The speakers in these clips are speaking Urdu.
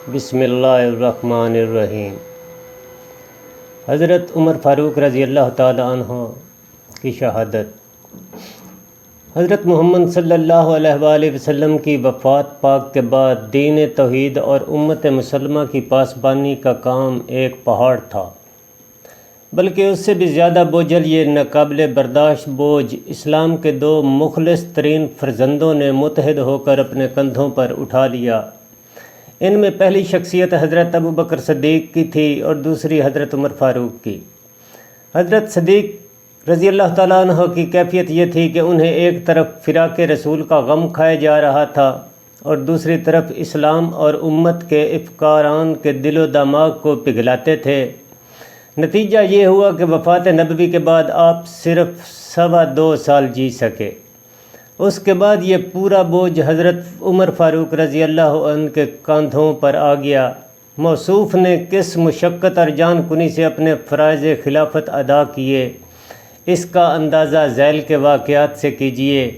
بسم اللہ الرحمن الرحیم۔ حضرت عمر فاروق رضی اللہ تعالی عنہ کی شہادت۔ حضرت محمد صلی اللہ علیہ وآلہ وسلم کی وفات پاک کے بعد دین توحید اور امت مسلمہ کی پاسبانی کا کام ایک پہاڑ تھا، بلکہ اس سے بھی زیادہ بوجھل یہ ناقابل برداشت بوجھ اسلام کے دو مخلص ترین فرزندوں نے متحد ہو کر اپنے کندھوں پر اٹھا لیا۔ ان میں پہلی شخصیت حضرت ابوبکر صدیق کی تھی اور دوسری حضرت عمر فاروق کی۔ حضرت صدیق رضی اللہ تعالیٰ عنہ کی کیفیت یہ تھی کہ انہیں ایک طرف فراق رسول کا غم کھائے جا رہا تھا اور دوسری طرف اسلام اور امت کے افکاران کے دل و دماغ کو پگھلاتے تھے۔ نتیجہ یہ ہوا کہ وفات نبوی کے بعد آپ صرف 2.25 سال جی سکے۔ اس کے بعد یہ پورا بوجھ حضرت عمر فاروق رضی اللہ عنہ کے کاندھوں پر آ گیا۔ موصوف نے کس مشقت اور جان کنی سے اپنے فرائض خلافت ادا کیے، اس کا اندازہ ذیل کے واقعات سے کیجیے۔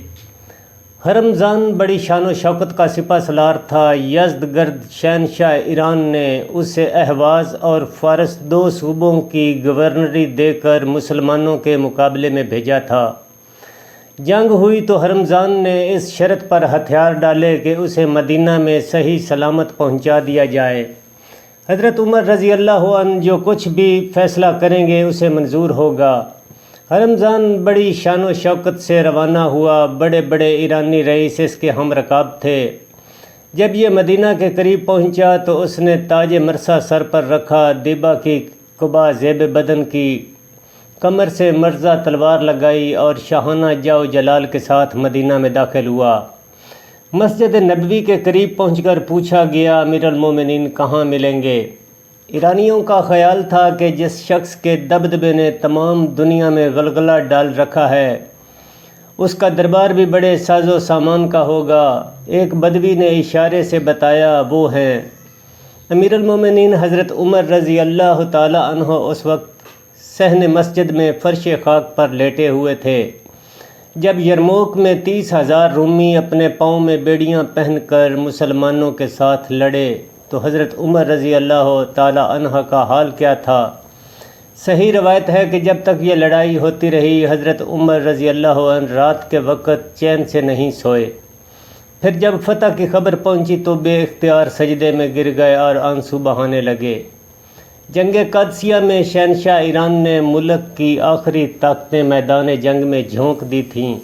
ہرمزان بڑی شان و شوکت کا سپہ سالار تھا۔ یزدگرد شہنشاہ ایران نے اسے اہواز اور فارس 2 صوبوں کی گورنری دے کر مسلمانوں کے مقابلے میں بھیجا تھا۔ جنگ ہوئی تو ہرمزان نے اس شرط پر ہتھیار ڈالے کہ اسے مدینہ میں صحیح سلامت پہنچا دیا جائے۔ حضرت عمر رضی اللہ عنہ جو کچھ بھی فیصلہ کریں گے اسے منظور ہوگا۔ ہرمزان بڑی شان و شوکت سے روانہ ہوا۔ بڑے بڑے ایرانی رئیس اس کے ہم رکاب تھے۔ جب یہ مدینہ کے قریب پہنچا تو اس نے تاج مرصع سر پر رکھا، دیبا کی قبا زیب بدن کی، کمر سے مرزا تلوار لگائی اور شاہانہ جاؤ جلال کے ساتھ مدینہ میں داخل ہوا۔ مسجد نبوی کے قریب پہنچ کر پوچھا گیا، امیر المومنین کہاں ملیں گے؟ ایرانیوں کا خیال تھا کہ جس شخص کے دبدبے نے تمام دنیا میں غلغلہ ڈال رکھا ہے اس کا دربار بھی بڑے ساز و سامان کا ہوگا۔ ایک بدوی نے اشارے سے بتایا، وہ ہیں امیر المومنین حضرت عمر رضی اللہ تعالی عنہ۔ اس وقت صحن مسجد میں فرش خاک پر لیٹے ہوئے تھے۔ جب یرموک میں 30,000 رومی اپنے پاؤں میں بیڑیاں پہن کر مسلمانوں کے ساتھ لڑے تو حضرت عمر رضی اللہ تعالی عنہ کا حال کیا تھا؟ صحیح روایت ہے کہ جب تک یہ لڑائی ہوتی رہی حضرت عمر رضی اللہ عنہ رات کے وقت چین سے نہیں سوئے۔ پھر جب فتح کی خبر پہنچی تو بے اختیار سجدے میں گر گئے اور آنسو بہانے لگے۔ جنگ قادسیہ میں شہنشاہ ایران نے ملک کی آخری طاقتیں میدان جنگ میں جھونک دی تھیں۔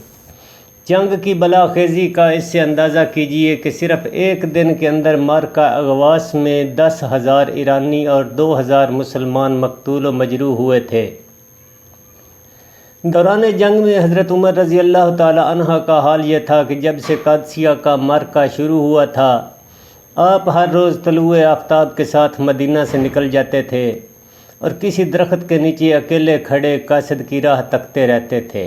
جنگ کی بلا خیزی کا اس سے اندازہ کیجیے کہ صرف ایک دن کے اندر مارکہ اغواس میں 10,000 ایرانی اور 2,000 مسلمان مقتول و مجروح ہوئے تھے۔ دوران جنگ میں حضرت عمر رضی اللہ تعالی عنہ کا حال یہ تھا کہ جب سے قادسیہ کا مارکہ شروع ہوا تھا آپ ہر روز طلوع آفتاب کے ساتھ مدینہ سے نکل جاتے تھے اور کسی درخت کے نیچے اکیلے کھڑے قاصد کی راہ تکتے رہتے تھے۔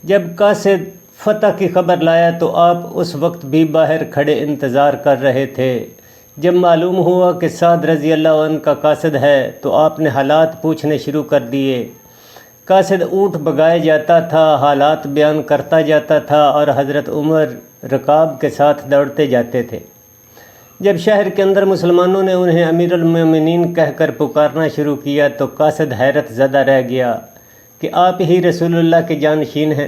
جب قاصد فتح کی خبر لایا تو آپ اس وقت بھی باہر کھڑے انتظار کر رہے تھے۔ جب معلوم ہوا کہ سعد رضی اللہ عنہ کا قاصد ہے تو آپ نے حالات پوچھنے شروع کر دیے۔ قاصد اونٹ بگائے جاتا تھا، حالات بیان کرتا جاتا تھا اور حضرت عمر رکاب کے ساتھ دوڑتے جاتے تھے۔ جب شہر کے اندر مسلمانوں نے انہیں امیر المومنین کہہ کر پکارنا شروع کیا تو قاصد حیرت زدہ رہ گیا کہ آپ ہی رسول اللہ کے جانشین ہیں۔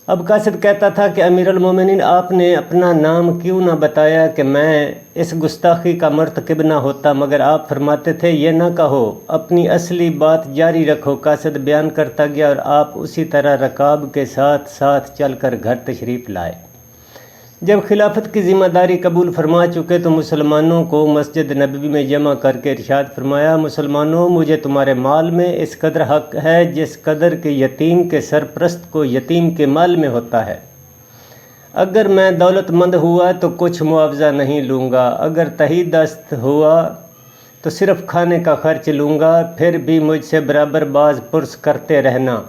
اب قاصد کہتا تھا کہ امیر المومنین آپ نے اپنا نام کیوں نہ بتایا کہ میں اس گستاخی کا مرتکب نہ ہوتا، مگر آپ فرماتے تھے یہ نہ کہو، اپنی اصلی بات جاری رکھو۔ قاصد بیان کرتا گیا اور آپ اسی طرح رکاب کے ساتھ ساتھ چل کر گھر تشریف لائے۔ جب خلافت کی ذمہ داری قبول فرما چکے تو مسلمانوں کو مسجد نبوی میں جمع کر کے ارشاد فرمایا، مسلمانوں مجھے تمہارے مال میں اس قدر حق ہے جس قدر کہ یتیم کے سرپرست کو یتیم کے مال میں ہوتا ہے۔ اگر میں دولت مند ہوا تو کچھ معاوضہ نہیں لوں گا، اگر تہی دست ہوا تو صرف کھانے کا خرچ لوں گا، پھر بھی مجھ سے برابر باز پرس کرتے رہنا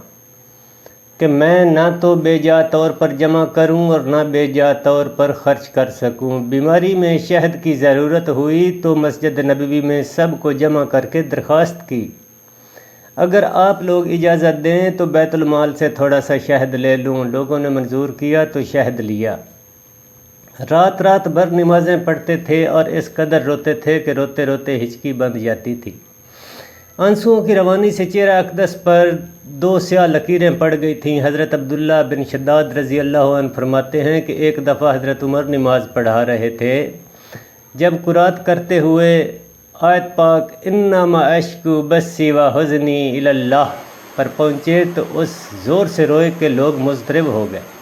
کہ میں نہ تو بے جا طور پر جمع کروں اور نہ بے جا طور پر خرچ کر سکوں۔ بیماری میں شہد کی ضرورت ہوئی تو مسجد نبوی میں سب کو جمع کر کے درخواست کی، اگر آپ لوگ اجازت دیں تو بیت المال سے تھوڑا سا شہد لے لوں۔ لوگوں نے منظور کیا تو شہد لیا۔ رات رات بھر نمازیں پڑھتے تھے اور اس قدر روتے تھے کہ روتے روتے ہچکی بند جاتی تھی۔ آنسوؤں کی روانی سے چہرہ اقدس پر 2 سیاہ لکیریں پڑ گئی تھیں۔ حضرت عبداللہ بن شداد رضی اللہ عنہ فرماتے ہیں کہ ایک دفعہ حضرت عمر نماز پڑھا رہے تھے، جب قرات کرتے ہوئے آیت پاک انما اشکو بثی و حزنی الی اللہ پر پہنچے تو اس زور سے روئے کہ لوگ مضطرب ہو گئے۔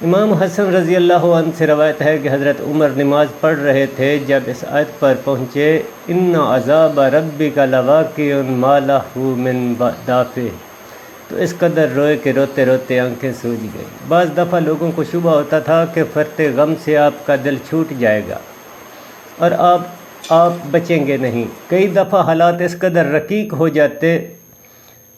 امام حسن رضی اللہ عنہ سے روایت ہے کہ حضرت عمر نماز پڑھ رہے تھے، جب اس آیت پر پہنچے ان عذاب ربک لواقع ما لہ من دافع تو اس قدر روئے کہ روتے روتے آنکھیں سوج گئی۔ بعض دفعہ لوگوں کو شبہ ہوتا تھا کہ فرط غم سے آپ کا دل چھوٹ جائے گا اور آپ بچیں گے نہیں۔ کئی دفعہ حالات اس قدر رقیق ہو جاتے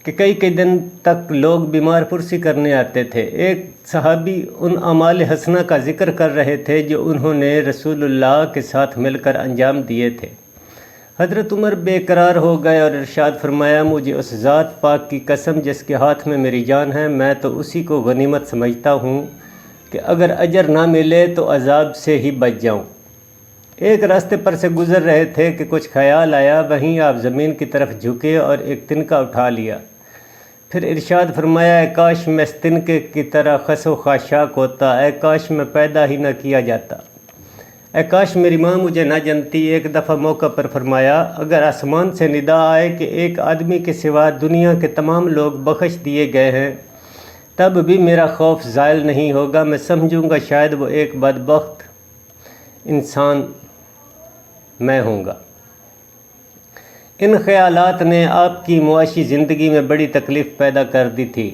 کہ کئی دن تک لوگ بیمار پرسی کرنے آتے تھے۔ ایک صحابی ان اعمال حسنہ کا ذکر کر رہے تھے جو انہوں نے رسول اللہ کے ساتھ مل کر انجام دیے تھے۔ حضرت عمر بے قرار ہو گئے اور ارشاد فرمایا مجھے اس ذات پاک کی قسم جس کے ہاتھ میں میری جان ہے، میں تو اسی کو غنیمت سمجھتا ہوں کہ اگر اجر نہ ملے تو عذاب سے ہی بچ جاؤں۔ ایک راستے پر سے گزر رہے تھے کہ کچھ خیال آیا، وہیں آپ زمین کی طرف جھکے اور ایک تنکا اٹھا لیا، پھر ارشاد فرمایا اے کاش میں اس تنکے کی طرح خس و خاشاک ہوتا، اے کاش میں پیدا ہی نہ کیا جاتا، اے کاش میری ماں مجھے نہ جنتی۔ ایک دفعہ موقع پر فرمایا اگر آسمان سے ندا آئے کہ ایک آدمی کے سوا دنیا کے تمام لوگ بخش دیے گئے ہیں تب بھی میرا خوف زائل نہیں ہوگا، میں سمجھوں گا شاید وہ ایک بدبخت انسان میں ہوں گا۔ ان خیالات نے آپ کی معاشی زندگی میں بڑی تکلیف پیدا کر دی تھی۔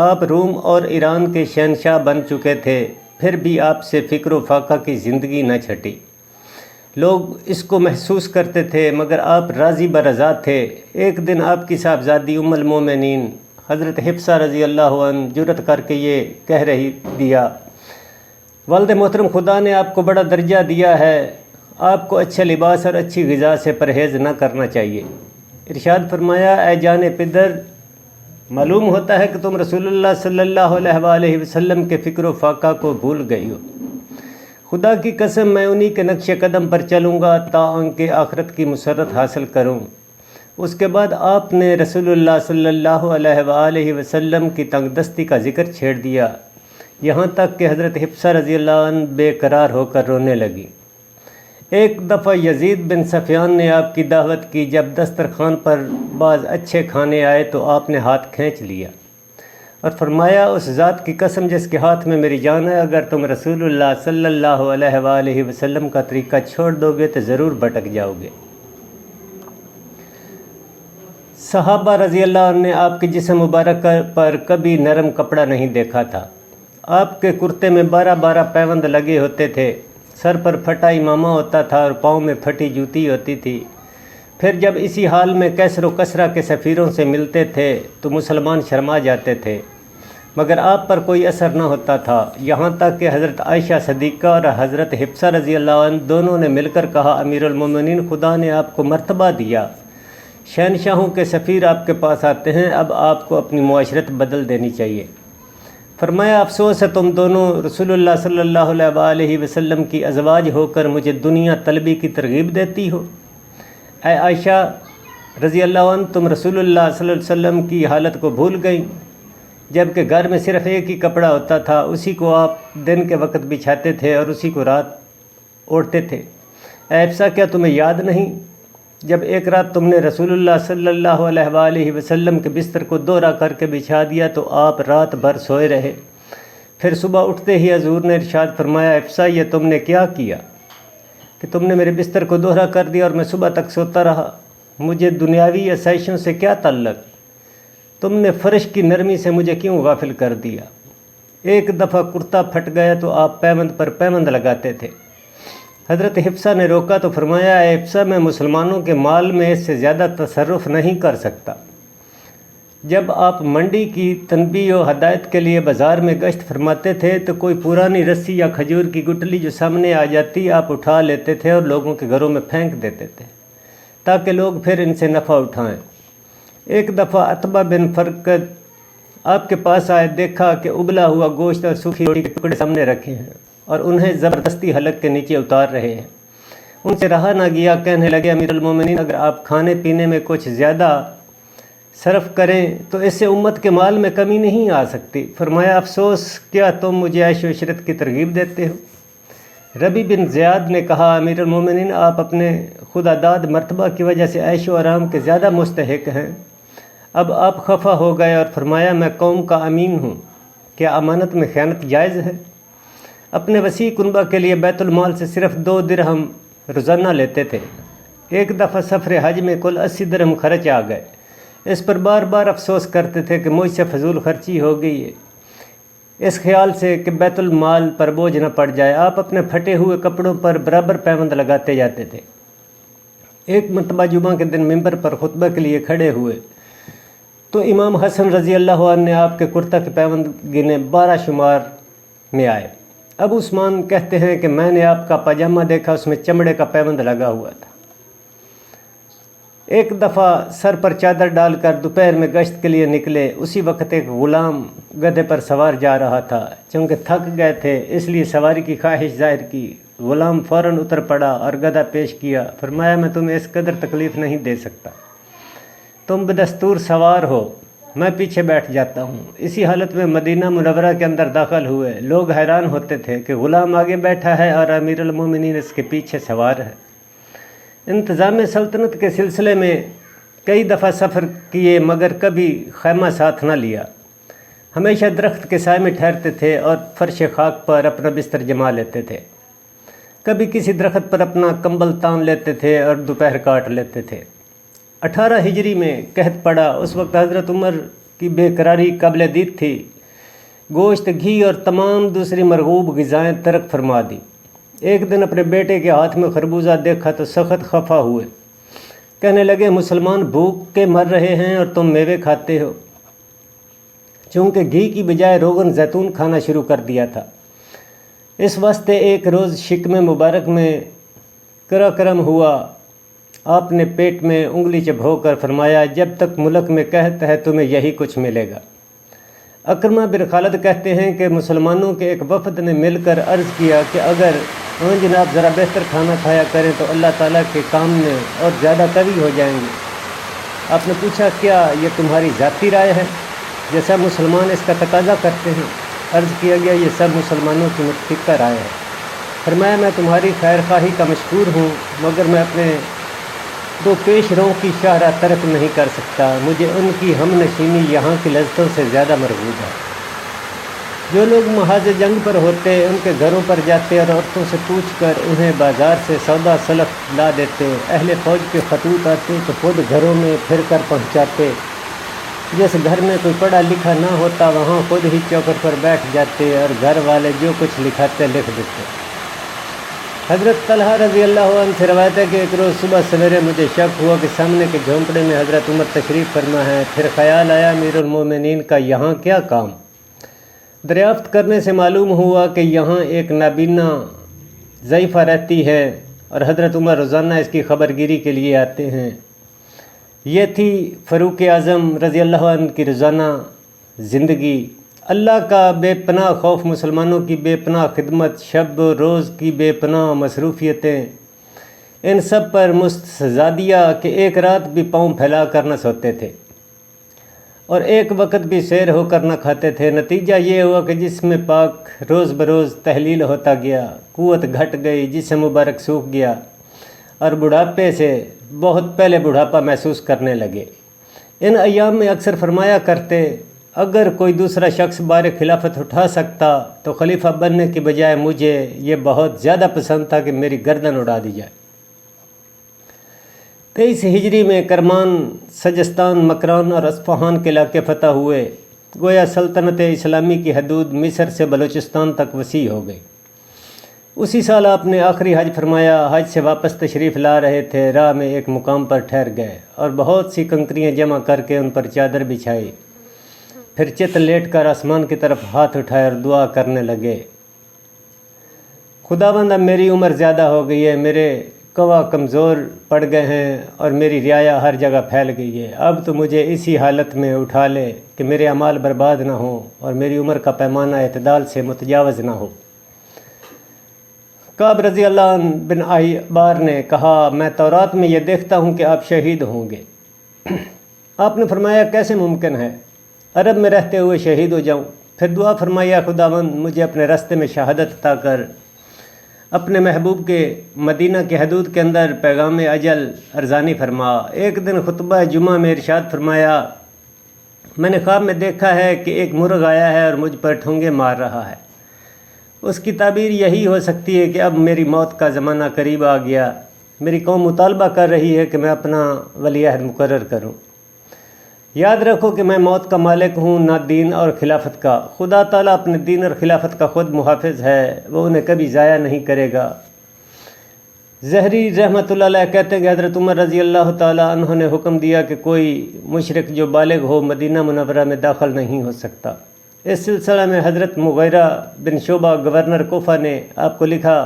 آپ روم اور ایران کے شہنشاہ بن چکے تھے، پھر بھی آپ سے فکر و فاقہ کی زندگی نہ چھٹی۔ لوگ اس کو محسوس کرتے تھے مگر آپ راضی برضا تھے۔ ایک دن آپ کی صاحبزادی ام المومنین حضرت حفصہ رضی اللہ عنہ جرأت کر کے یہ کہہ رہی دیا والد محترم خدا نے آپ کو بڑا درجہ دیا ہے، آپ کو اچھے لباس اور اچھی غذا سے پرہیز نہ کرنا چاہیے۔ ارشاد فرمایا اے جان پدر، معلوم ہوتا ہے کہ تم رسول اللہ صلی اللہ علیہ وآلہ وسلم کے فکر و فاقہ کو بھول گئی ہو۔ خدا کی قسم میں انہی کے نقش قدم پر چلوں گا تاکہ آخرت کی مسرت حاصل کروں۔ اس کے بعد آپ نے رسول اللہ صلی اللہ علیہ وآلہ وسلم کی تنگ دستی کا ذکر چھیڑ دیا، یہاں تک کہ حضرت حفصہ رضی اللہ عنہ بے قرار ہو کر رونے لگی۔ ایک دفعہ یزید بن سفیان نے آپ کی دعوت کی، جب دسترخوان پر بعض اچھے کھانے آئے تو آپ نے ہاتھ کھینچ لیا اور فرمایا اس ذات کی قسم جس کے ہاتھ میں میری جان ہے، اگر تم رسول اللہ صلی اللہ علیہ وآلہ وسلم کا طریقہ چھوڑ دو گے تو ضرور بھٹک جاؤ گے۔ صحابہ رضی اللہ عنہ نے آپ کے جسم مبارک پر کبھی نرم کپڑا نہیں دیکھا تھا۔ آپ کے کرتے میں 12 پیوند لگے ہوتے تھے، سر پر پھٹا امامہ ہوتا تھا اور پاؤں میں پھٹی جوتی ہوتی تھی۔ پھر جب اسی حال میں کیسر و کسرا کے سفیروں سے ملتے تھے تو مسلمان شرما جاتے تھے، مگر آپ پر کوئی اثر نہ ہوتا تھا، یہاں تک کہ حضرت عائشہ صدیقہ اور حضرت حفصہ رضی اللہ عنہ دونوں نے مل کر کہا امیر المومنین خدا نے آپ کو مرتبہ دیا، شہنشاہوں کے سفیر آپ کے پاس آتے ہیں، اب آپ کو اپنی معاشرت بدل دینی چاہیے۔ فرمایا افسوس ہے تم دونوں رسول اللہ صلی اللہ علیہ وآلہ وسلم کی ازواج ہو کر مجھے دنیا طلبی کی ترغیب دیتی ہو۔ اے عائشہ رضی اللہ عنہ تم رسول اللہ صلی اللہ علیہ وسلم کی حالت کو بھول گئیں، جبکہ گھر میں صرف ایک ہی کپڑا ہوتا تھا، اسی کو آپ دن کے وقت بچھاتے تھے اور اسی کو رات اوڑھتے تھے۔ اے حفصہ کیا تمہیں یاد نہیں جب ایک رات تم نے رسول اللہ صلی اللہ علیہ وآلہ وسلم کے بستر کو دوہرا کر کے بچھا دیا تو آپ رات بھر سوئے رہے، پھر صبح اٹھتے ہی حضور نے ارشاد فرمایا حفصہ یہ تم نے کیا کیا کہ تم نے میرے بستر کو دوہرا کر دیا اور میں صبح تک سوتا رہا، مجھے دنیاوی آسائشوں سے کیا تعلق، تم نے فرش کی نرمی سے مجھے کیوں غافل کر دیا۔ ایک دفعہ کرتا پھٹ گیا تو آپ پیوند پر پیوند لگاتے تھے۔ حضرت حفصہ نے روکا تو فرمایا اے حفصہ میں مسلمانوں کے مال میں اس سے زیادہ تصرف نہیں کر سکتا۔ جب آپ منڈی کی تنبیہ و ہدایت کے لیے بازار میں گشت فرماتے تھے تو کوئی پرانی رسی یا کھجور کی گٹلی جو سامنے آ جاتی آپ اٹھا لیتے تھے اور لوگوں کے گھروں میں پھینک دیتے تھے تاکہ لوگ پھر ان سے نفع اٹھائیں۔ ایک دفعہ عتبہ بن فرقد آپ کے پاس آئے، دیکھا کہ ابلا ہوا گوشت اور سوکھی روٹی کے ٹکڑے سامنے رکھے ہیں، اور انہیں زبردستی حلق کے نیچے اتار رہے ہیں۔ ان سے رہا نہ گیا، کہنے لگے امیر المومنین اگر آپ کھانے پینے میں کچھ زیادہ صرف کریں تو اس سے امت کے مال میں کمی نہیں آ سکتی۔ فرمایا افسوس، کیا تم مجھے عیش و عشرت کی ترغیب دیتے ہو؟ ربی بن زیاد نے کہا امیر المومنین آپ اپنے خدا داد مرتبہ کی وجہ سے عیش و آرام کے زیادہ مستحق ہیں۔ اب آپ خفا ہو گئے اور فرمایا میں قوم کا امین ہوں، کیا امانت میں خیانت جائز ہے؟ اپنے وسیع کنبہ کے لیے بیت المال سے صرف 2 درہم روزانہ لیتے تھے۔ ایک دفعہ سفر حج میں کل 80 درہم خرچ آ گئے۔ اس پر بار بار افسوس کرتے تھے کہ مجھ سے فضول خرچی ہو گئی ہے، اس خیال سے کہ بیت المال پر بوجھ نہ پڑ جائے۔ آپ اپنے پھٹے ہوئے کپڑوں پر برابر پیوند لگاتے جاتے تھے۔ ایک مرتبہ جمعہ کے دن ممبر پر خطبہ کے لیے کھڑے ہوئے تو امام حسن رضی اللہ عنہ نے آپ کے کرتا کے پیوند گنے 12 شمار میں آئے۔ ابو عثمان کہتے ہیں کہ میں نے آپ کا پاجامہ دیکھا، اس میں چمڑے کا پیوند لگا ہوا تھا۔ ایک دفعہ سر پر چادر ڈال کر دوپہر میں گشت کے لیے نکلے، اسی وقت ایک غلام گدھے پر سوار جا رہا تھا۔ چونکہ تھک گئے تھے اس لیے سواری کی خواہش ظاہر کی۔ غلام فوراً اتر پڑا اور گدھا پیش کیا۔ فرمایا میں تمہیں اس قدر تکلیف نہیں دے سکتا، تم بدستور سوار ہو، میں پیچھے بیٹھ جاتا ہوں۔ اسی حالت میں مدینہ منورہ کے اندر داخل ہوئے۔ لوگ حیران ہوتے تھے کہ غلام آگے بیٹھا ہے اور امیر المومنین اس کے پیچھے سوار ہے۔ انتظام سلطنت کے سلسلے میں کئی دفعہ سفر کیے مگر کبھی خیمہ ساتھ نہ لیا۔ ہمیشہ درخت کے سائے میں ٹھہرتے تھے اور فرش خاک پر اپنا بستر جما لیتے تھے۔ کبھی کسی درخت پر اپنا کمبل تان لیتے تھے اور دوپہر کاٹ لیتے تھے۔ 18 ہجری میں قحط پڑا۔ اس وقت حضرت عمر کی بے قراری قابل دید تھی۔ گوشت، گھی اور تمام دوسری مرغوب غذائیں ترک فرما دی۔ ایک دن اپنے بیٹے کے ہاتھ میں خربوزہ دیکھا تو سخت خفا ہوئے۔ کہنے لگے مسلمان بھوک کے مر رہے ہیں اور تم میوے کھاتے ہو۔ چونکہ گھی کی بجائے روغن زیتون کھانا شروع کر دیا تھا۔ اس واسطے ایک روز شکم مبارک میں کرم ہوا۔ آپ نے پیٹ میں انگلی چبھو کر فرمایا جب تک ملک میں قحط ہے تمہیں یہی کچھ ملے گا۔ اکرمہ بن خالد کہتے ہیں کہ مسلمانوں کے ایک وفد نے مل کر عرض کیا کہ اگر جناب ذرا بہتر کھانا کھایا کریں تو اللہ تعالیٰ کے کام میں اور زیادہ قوی ہو جائیں گے۔ آپ نے پوچھا کیا یہ تمہاری ذاتی رائے ہے؟ جیسا مسلمان اس کا تقاضا کرتے ہیں۔ عرض کیا گیا یہ سب مسلمانوں کی متفقہ رائے ہے۔ فرمایا میں تمہاری خیر خواہی کا مشکور ہوں مگر میں اپنے 2 پیش رو کی شاہراہ ترک نہیں کر سکتا۔ مجھے ان کی ہم نشینی یہاں کی لذتوں سے زیادہ مرغوب ہے۔ جو لوگ محاذ جنگ پر ہوتے ان کے گھروں پر جاتے اور عورتوں سے پوچھ کر انہیں بازار سے سودا سلف لا دیتے۔ اہل فوج کے خطوط آتے تو خود گھروں میں پھر کر پہنچاتے۔ جس گھر میں کوئی پڑھا لکھا نہ ہوتا وہاں خود ہی چوکر پر بیٹھ جاتے اور گھر والے جو کچھ لکھاتے لکھ دیتے۔ حضرت طلحہ رضی اللہ عنہ سے روایت ہے کہ ایک روز صبح سویرے مجھے شک ہوا کہ سامنے کے جھونپڑے میں حضرت عمر تشریف فرما ہے۔ پھر خیال آیا امیر المومنین کا یہاں کیا کام؟ دریافت کرنے سے معلوم ہوا کہ یہاں ایک نابینا ضعیفہ رہتی ہے اور حضرت عمر روزانہ اس کی خبرگیری کے لیے آتے ہیں۔ یہ تھی فاروق اعظم رضی اللہ عنہ کی روزانہ زندگی۔ اللہ کا بے پناہ خوف، مسلمانوں کی بے پناہ خدمت، شب و روز کی بے پناہ مصروفیتیں، ان سب پر مستزادیہ کہ ایک رات بھی پاؤں پھیلا کر نہ سوتے تھے اور ایک وقت بھی سیر ہو کر نہ کھاتے تھے۔ نتیجہ یہ ہوا کہ جسم پاک روز بروز تحلیل ہوتا گیا، قوت گھٹ گئی، جسم مبارک سوکھ گیا اور بڑھاپے سے بہت پہلے بڑھاپا محسوس کرنے لگے۔ ان ایام میں اکثر فرمایا کرتے اگر کوئی دوسرا شخص بار خلافت اٹھا سکتا تو خلیفہ بننے کی بجائے مجھے یہ بہت زیادہ پسند تھا کہ میری گردن اڑا دی جائے۔ 23 ہجری میں کرمان، سجستان، مکران اور اصفہان کے علاقے فتح ہوئے۔ گویا سلطنت اسلامی کی حدود مصر سے بلوچستان تک وسیع ہو گئی۔ اسی سال آپ نے آخری حج فرمایا۔ حج سے واپس تشریف لا رہے تھے، راہ میں ایک مقام پر ٹھہر گئے اور بہت سی کنکریاں جمع کر کے ان پر چادر بچھائی۔ پھر چت لیٹ کر آسمان کی طرف ہاتھ اٹھائے اور دعا کرنے لگے، خداوند اب میری عمر زیادہ ہو گئی ہے، میرے قوا کمزور پڑ گئے ہیں اور میری رعایا ہر جگہ پھیل گئی ہے۔ اب تو مجھے اسی حالت میں اٹھا لے کہ میرے اعمال برباد نہ ہوں اور میری عمر کا پیمانہ اعتدال سے متجاوز نہ ہو۔ کعب رضی اللہ عنہ بن احبار نے کہا میں تورات میں یہ دیکھتا ہوں کہ آپ شہید ہوں گے۔ آپ نے فرمایا کیسے ممکن ہے عرب میں رہتے ہوئے شہید ہو جاؤں؟ پھر دعا فرمایا خداوند مجھے اپنے راستے میں شہادت عطا کر، اپنے محبوب کے مدینہ کے حدود کے اندر پیغام اجل ارزانی فرما۔ ایک دن خطبہ جمعہ میں ارشاد فرمایا میں نے خواب میں دیکھا ہے کہ ایک مرغ آیا ہے اور مجھ پر ٹھونگے مار رہا ہے۔ اس کی تعبیر یہی ہو سکتی ہے کہ اب میری موت کا زمانہ قریب آ گیا، میری قوم مطالبہ کر رہی ہے کہ میں اپنا ولی عہد مقرر کروں۔ یاد رکھو کہ میں موت کا مالک ہوں، نہ دین اور خلافت کا۔ خدا تعالیٰ اپنے دین اور خلافت کا خود محافظ ہے، وہ انہیں کبھی ضائع نہیں کرے گا۔ زہری رحمۃ اللہ علیہ کہتے ہیں کہ حضرت عمر رضی اللہ تعالیٰ عنہ نے حکم دیا کہ کوئی مشرک جو بالغ ہو مدینہ منورہ میں داخل نہیں ہو سکتا۔ اس سلسلہ میں حضرت مغیرہ بن شعبہ گورنر کوفہ نے آپ کو لکھا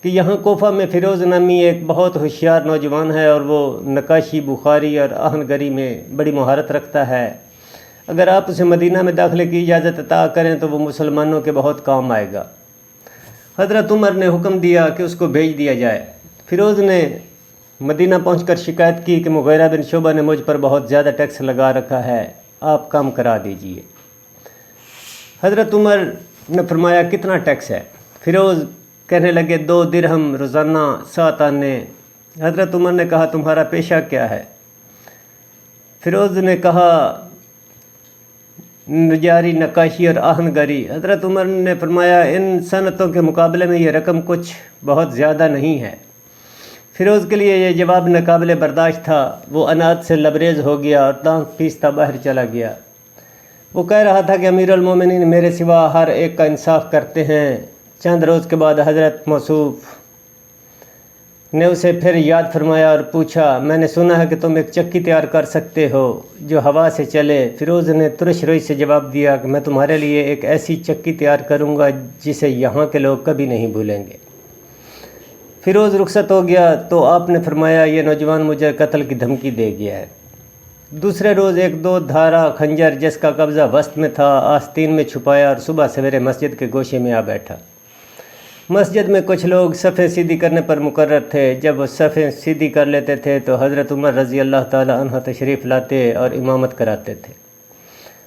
کہ یہاں کوفہ میں فیروز نامی ایک بہت ہوشیار نوجوان ہے اور وہ نقاشی، بخاری اور آہن گری میں بڑی مہارت رکھتا ہے۔ اگر آپ اسے مدینہ میں داخلے کی اجازت عطا کریں تو وہ مسلمانوں کے بہت کام آئے گا۔ حضرت عمر نے حکم دیا کہ اس کو بھیج دیا جائے۔ فیروز نے مدینہ پہنچ کر شکایت کی کہ مغیرہ بن شعبہ نے مجھ پر بہت زیادہ ٹیکس لگا رکھا ہے، آپ کام کرا دیجئے۔ حضرت عمر نے فرمایا کتنا ٹیکس ہے؟ فیروز کہنے لگے 2 درہم روزانہ 7 آنے۔ حضرت عمر نے کہا تمہارا پیشہ کیا ہے؟ فیروز نے کہا نجاری، نقاشی اور آہن گری۔ حضرت عمر نے فرمایا ان صنعتوں کے مقابلے میں یہ رقم کچھ بہت زیادہ نہیں ہے۔ فیروز کے لیے یہ جواب ناقابل برداشت تھا، وہ انات سے لبریز ہو گیا اور دانت پیستا باہر چلا گیا۔ وہ کہہ رہا تھا کہ امیر المومنین میرے سوا ہر ایک کا انصاف کرتے ہیں۔ چند روز کے بعد حضرت موصوف نے اسے پھر یاد فرمایا اور پوچھا میں نے سنا ہے کہ تم ایک چکی تیار کر سکتے ہو جو ہوا سے چلے۔ فیروز نے ترش روئی سے جواب دیا کہ میں تمہارے لیے ایک ایسی چکی تیار کروں گا جسے یہاں کے لوگ کبھی نہیں بھولیں گے۔ فیروز رخصت ہو گیا تو آپ نے فرمایا یہ نوجوان مجھے قتل کی دھمکی دے گیا ہے۔ دوسرے روز ایک 2 دھارا خنجر جس کا قبضہ وسط میں تھا آستین میں چھپایا اور صبح سویرے مسجد کے گوشے میں آ بیٹھا۔ مسجد میں کچھ لوگ صفیں سیدھی کرنے پر مقرر تھے۔ جب وہ صفیں سیدھی کر لیتے تھے تو حضرت عمر رضی اللہ تعالی عنہ تشریف لاتے اور امامت کراتے تھے۔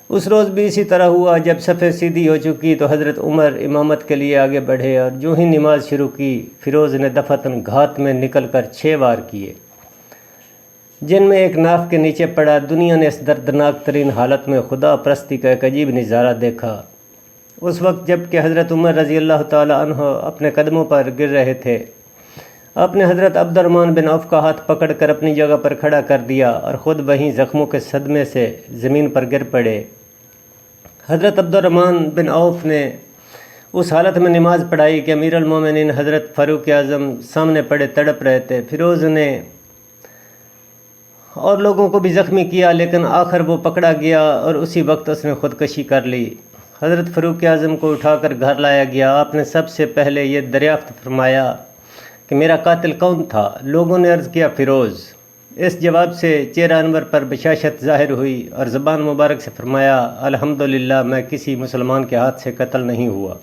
اس روز بھی اسی طرح ہوا۔ جب صفیں سیدھی ہو چکی تو حضرت عمر امامت کے لیے آگے بڑھے اور جو ہی نماز شروع کی فیروز نے دفعتاً گھات میں نکل کر 6 وار کیے، جن میں ایک ناف کے نیچے پڑا۔ دنیا نے اس دردناک ترین حالت میں خدا پرستی کا ایک عجیب نظارہ دیکھا۔ اس وقت جب کہ حضرت عمر رضی اللہ تعالی عنہ اپنے قدموں پر گر رہے تھے، آپ نے حضرت عبد الرحمن بن عوف کا ہاتھ پکڑ کر اپنی جگہ پر کھڑا کر دیا اور خود وہیں زخموں کے صدمے سے زمین پر گر پڑے۔ حضرت عبد الرحمن بن عوف نے اس حالت میں نماز پڑھائی کہ امیر المومنین حضرت فاروق اعظم سامنے پڑے تڑپ رہے تھے۔ فیروز نے اور لوگوں کو بھی زخمی کیا لیکن آخر وہ پکڑا گیا اور اسی وقت اس نے خودکشی کر لی۔ حضرت فاروق اعظم کو اٹھا کر گھر لایا گیا۔ آپ نے سب سے پہلے یہ دریافت فرمایا کہ میرا قاتل کون تھا؟ لوگوں نے عرض کیا فیروز۔ اس جواب سے چہرہ انور پر بشاشت ظاہر ہوئی اور زبان مبارک سے فرمایا الحمدللہ میں کسی مسلمان کے ہاتھ سے قتل نہیں ہوا۔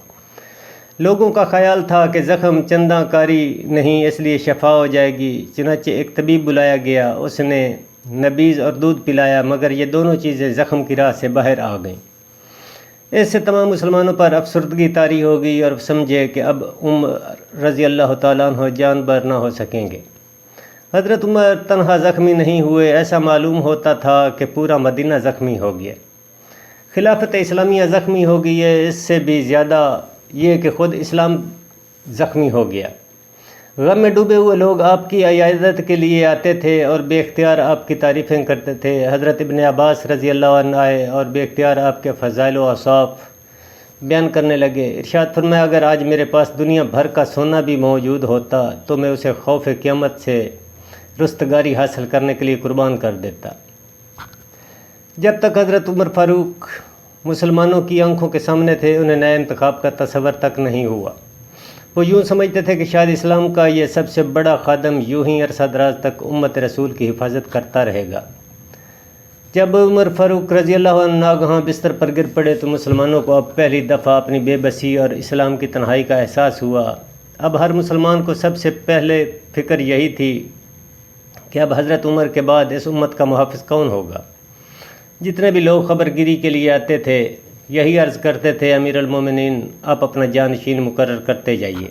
لوگوں کا خیال تھا کہ زخم چنداں کاری نہیں اس لیے شفا ہو جائے گی، چنانچہ ایک طبیب بلایا گیا، اس نے نبیذ اور دودھ پلایا مگر یہ دونوں چیزیں زخم کی راہ سے باہر آ گئیں۔ اس سے تمام مسلمانوں پر افسردگی طاری ہو گئی اور سمجھے کہ اب عمر رضی اللہ تعالیٰ عنہ جان بر نہ ہو سکیں گے۔ حضرت عمر تنہا زخمی نہیں ہوئے، ایسا معلوم ہوتا تھا کہ پورا مدینہ زخمی ہو گیا۔ خلافت اسلامیہ زخمی ہو گئی ہے، اس سے بھی زیادہ یہ کہ خود اسلام زخمی ہو گیا۔ غم میں ڈوبے ہوئے لوگ آپ کی عیادت کے لیے آتے تھے اور بے اختیار آپ کی تعریفیں کرتے تھے۔ حضرت ابن عباس رضی اللہ عنہ آئے اور بے اختیار آپ کے فضائل و اوصاف بیان کرنے لگے۔ ارشاد فرمایا اگر آج میرے پاس دنیا بھر کا سونا بھی موجود ہوتا تو میں اسے خوف قیامت سے رستگاری حاصل کرنے کے لیے قربان کر دیتا۔ جب تک حضرت عمر فاروق مسلمانوں کی آنکھوں کے سامنے تھے انہیں نئے انتخاب کا تصور تک نہیں ہوا۔ وہ یوں سمجھتے تھے کہ شاید اسلام کا یہ سب سے بڑا خادم یوں ہی عرصہ دراز تک امت رسول کی حفاظت کرتا رہے گا۔ جب عمر فاروق رضی اللہ عنہ ناگہاں بستر پر گر پڑے تو مسلمانوں کو اب پہلی دفعہ اپنی بے بسی اور اسلام کی تنہائی کا احساس ہوا۔ اب ہر مسلمان کو سب سے پہلے فکر یہی تھی کہ اب حضرت عمر کے بعد اس امت کا محافظ کون ہوگا۔ جتنے بھی لوگ خبر گیری کے لیے آتے تھے یہی عرض کرتے تھے امیر المومنین آپ اپنا جانشین مقرر کرتے جائیے۔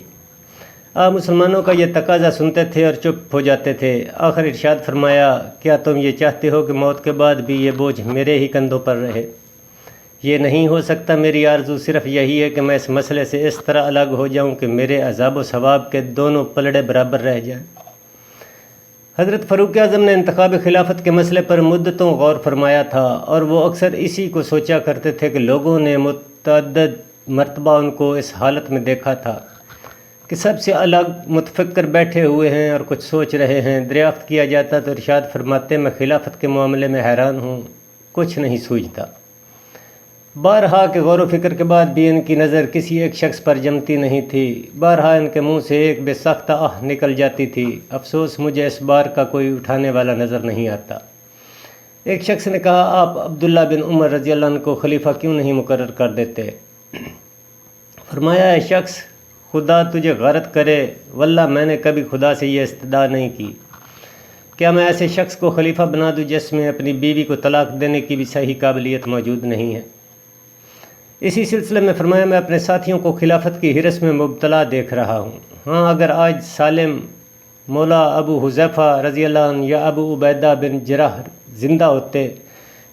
آپ مسلمانوں کا یہ تقاضا سنتے تھے اور چپ ہو جاتے تھے۔ آخر ارشاد فرمایا کیا تم یہ چاہتے ہو کہ موت کے بعد بھی یہ بوجھ میرے ہی کندھوں پر رہے؟ یہ نہیں ہو سکتا۔ میری آرزو صرف یہی ہے کہ میں اس مسئلے سے اس طرح الگ ہو جاؤں کہ میرے عذاب و ثواب کے دونوں پلڑے برابر رہ جائیں۔ حضرت فاروق اعظم نے انتخاب خلافت کے مسئلے پر مدتوں غور فرمایا تھا اور وہ اکثر اسی کو سوچا کرتے تھے کہ لوگوں نے متعدد مرتبہ ان کو اس حالت میں دیکھا تھا کہ سب سے الگ متفکر بیٹھے ہوئے ہیں اور کچھ سوچ رہے ہیں۔ دریافت کیا جاتا تو ارشاد فرماتے میں خلافت کے معاملے میں حیران ہوں، کچھ نہیں سوچتا۔ بارہا کے غور و فکر کے بعد بھی ان کی نظر کسی ایک شخص پر جمتی نہیں تھی۔ بارہا ان کے منہ سے ایک بے ساختہ آہ نکل جاتی تھی، افسوس مجھے اس بار کا کوئی اٹھانے والا نظر نہیں آتا۔ ایک شخص نے کہا آپ عبداللہ بن عمر رضی اللہ عنہ کو خلیفہ کیوں نہیں مقرر کر دیتے؟ فرمایا اے شخص خدا تجھے غارت کرے، واللہ میں نے کبھی خدا سے یہ استدعا نہیں کی۔ کیا میں ایسے شخص کو خلیفہ بنا دوں جس میں اپنی بیوی کو طلاق دینے کی بھی صحیح قابلیت موجود نہیں ہے؟ اسی سلسلے میں فرمایا میں اپنے ساتھیوں کو خلافت کی ہرس میں مبتلا دیکھ رہا ہوں۔ ہاں اگر آج سالم مولا ابو حذیفہ رضی اللہ عنہ یا ابو عبیدہ بن جراح زندہ ہوتے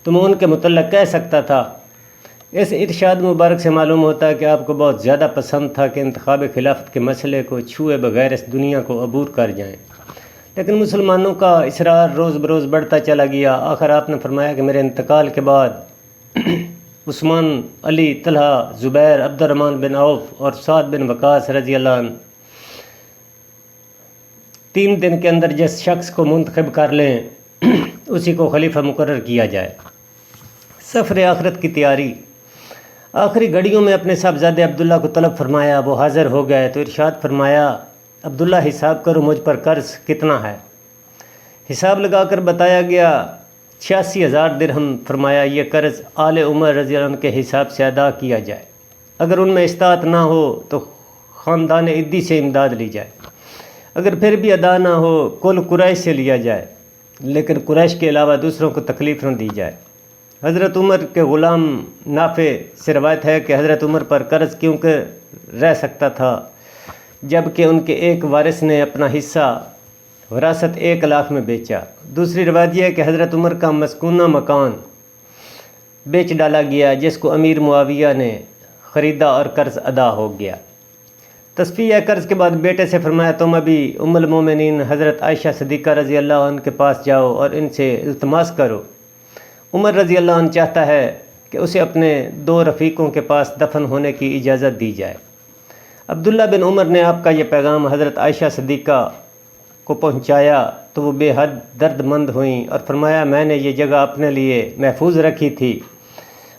تو میں ان کے متعلق کہہ سکتا تھا۔ اس ارشاد مبارک سے معلوم ہوتا ہے کہ آپ کو بہت زیادہ پسند تھا کہ انتخاب خلافت کے مسئلے کو چھوئے بغیر اس دنیا کو عبور کر جائیں، لیکن مسلمانوں کا اصرار روز بروز بڑھتا چلا گیا۔ آخر آپ نے فرمایا کہ میرے انتقال کے بعد عثمان، علی، طلحہ، زبیر، عبد الرحمن بن عوف اور سعد بن وقاص رضی اللہ عنہ 3 دن کے اندر جس شخص کو منتخب کر لیں اسی کو خلیفہ مقرر کیا جائے۔ سفر آخرت کی تیاری۔ آخری گھڑیوں میں اپنے صاحبزادے عبداللہ کو طلب فرمایا، وہ حاضر ہو گئے تو ارشاد فرمایا عبداللہ حساب کرو مجھ پر قرض کتنا ہے؟ حساب لگا کر بتایا گیا 86,000 درہم۔ فرمایا یہ قرض آل عمر رضی اللہ عنہ کے حساب سے ادا کیا جائے، اگر ان میں استطاعت نہ ہو تو خاندان عدی سے امداد لی جائے، اگر پھر بھی ادا نہ ہو کل قریش سے لیا جائے، لیکن قریش کے علاوہ دوسروں کو تکلیف نہ دی جائے۔ حضرت عمر کے غلام نافع سے روایت ہے کہ حضرت عمر پر قرض کیونکہ رہ سکتا تھا جبکہ ان کے ایک وارث نے اپنا حصہ وراثت 1 لاکھ میں بیچا۔ دوسری روایت یہ ہے کہ حضرت عمر کا مسکونہ مکان بیچ ڈالا گیا جس کو امیر معاویہ نے خریدا اور قرض ادا ہو گیا۔ تصفیہ قرض کے بعد بیٹے سے فرمایا تم ابھی ام المومنین حضرت عائشہ صدیقہ رضی اللہ عنہ کے پاس جاؤ اور ان سے التماس کرو۔ عمر رضی اللہ عنہ چاہتا ہے کہ اسے اپنے 2 رفیقوں کے پاس دفن ہونے کی اجازت دی جائے۔ عبداللہ بن عمر نے آپ کا یہ پیغام حضرت عائشہ صدیقہ کو پہنچایا تو وہ بے حد درد مند ہوئیں اور فرمایا میں نے یہ جگہ اپنے لیے محفوظ رکھی تھی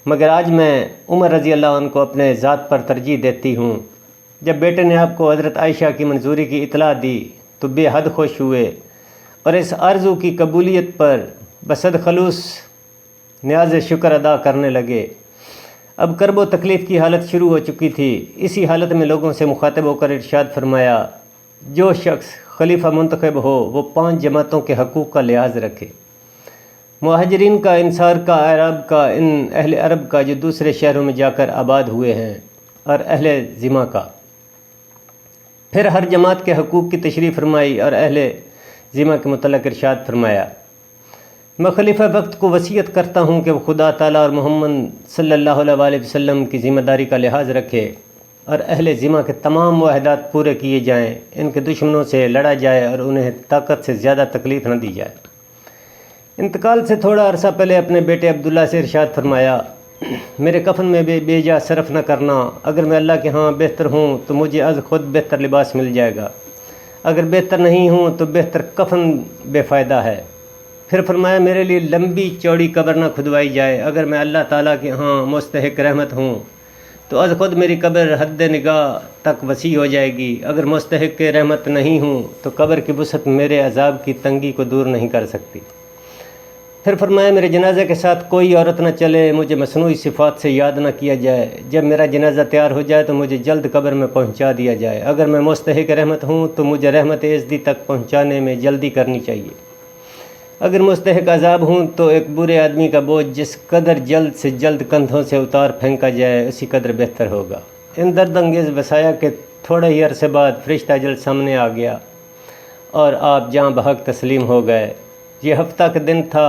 مگر آج میں عمر رضی اللہ عنہ کو اپنے ذات پر ترجیح دیتی ہوں۔ جب بیٹے نے آپ کو حضرت عائشہ کی منظوری کی اطلاع دی تو بے حد خوش ہوئے اور اس آرزو کی قبولیت پر بصد خلوص نیاز شکر ادا کرنے لگے۔ اب کرب و تکلیف کی حالت شروع ہو چکی تھی۔ اسی حالت میں لوگوں سے مخاطب ہو کر ارشاد فرمایا جو شخص خلیفہ منتخب ہو وہ 5 جماعتوں کے حقوق کا لحاظ رکھے، مہاجرین کا، انصار کا، اعراب کا، ان اہل عرب کا جو دوسرے شہروں میں جا کر آباد ہوئے ہیں، اور اہل ذمہ کا۔ پھر ہر جماعت کے حقوق کی تشریح فرمائی اور اہل ذمہ کے متعلق ارشاد فرمایا میں خلیفہ وقت کو وصیت کرتا ہوں کہ وہ خدا تعالیٰ اور محمد صلی اللہ علیہ وسلم کی ذمہ داری کا لحاظ رکھے اور اہل ذمہ کے تمام معاہدات پورے کیے جائیں، ان کے دشمنوں سے لڑا جائے اور انہیں طاقت سے زیادہ تکلیف نہ دی جائے۔ انتقال سے تھوڑا عرصہ پہلے اپنے بیٹے عبداللہ سے ارشاد فرمایا میرے کفن میں بے جا صرف نہ کرنا، اگر میں اللہ کے ہاں بہتر ہوں تو مجھے از خود بہتر لباس مل جائے گا، اگر بہتر نہیں ہوں تو بہتر کفن بے فائدہ ہے۔ پھر فرمایا میرے لیے لمبی چوڑی قبر نہ کھدوائی جائے، اگر میں اللہ تعالیٰ کے ہاں مستحق رحمت ہوں تو از خود میری قبر حد نگاہ تک وسیع ہو جائے گی، اگر مستحق رحمت نہیں ہوں تو قبر کی وسعت میرے عذاب کی تنگی کو دور نہیں کر سکتی۔ پھر فرمایا میرے جنازے کے ساتھ کوئی عورت نہ چلے، مجھے مصنوعی صفات سے یاد نہ کیا جائے، جب میرا جنازہ تیار ہو جائے تو مجھے جلد قبر میں پہنچا دیا جائے، اگر میں مستحق رحمت ہوں تو مجھے رحمت ازدی تک پہنچانے میں جلدی کرنی چاہیے، اگر مستحق عذاب ہوں تو ایک برے آدمی کا بوجھ جس قدر جلد سے جلد کندھوں سے اتار پھینکا جائے اسی قدر بہتر ہوگا۔ ان درد انگیز وصایا کے تھوڑے ہی عرصے بعد فرشتہ اجل سامنے آ گیا اور آپ جاں بحق تسلیم ہو گئے۔ یہ ہفتہ کا دن تھا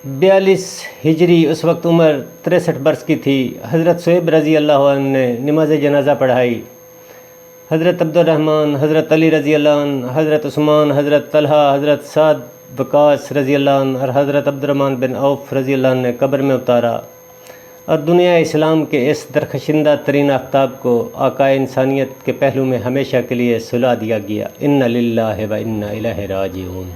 42 ہجری، اس وقت عمر 63 برس کی تھی۔ حضرت صہیب رضی اللہ عنہ نے نماز جنازہ پڑھائی۔ حضرت عبد الرحمن، حضرت علی رضی اللہ عنہ، حضرت عثمان، حضرت طلحہ، حضرت سعد وقاص رضی اللہ عنہ اور حضرت عبد الرحمن بن عوف رضی اللہ عنہ نے قبر میں اتارا اور دنیا اسلام کے اس درخشندہ ترین آفتاب کو آقائے انسانیت کے پہلو میں ہمیشہ کے لیے سلا دیا گیا۔ انا للہ و انا الیہ راجعون۔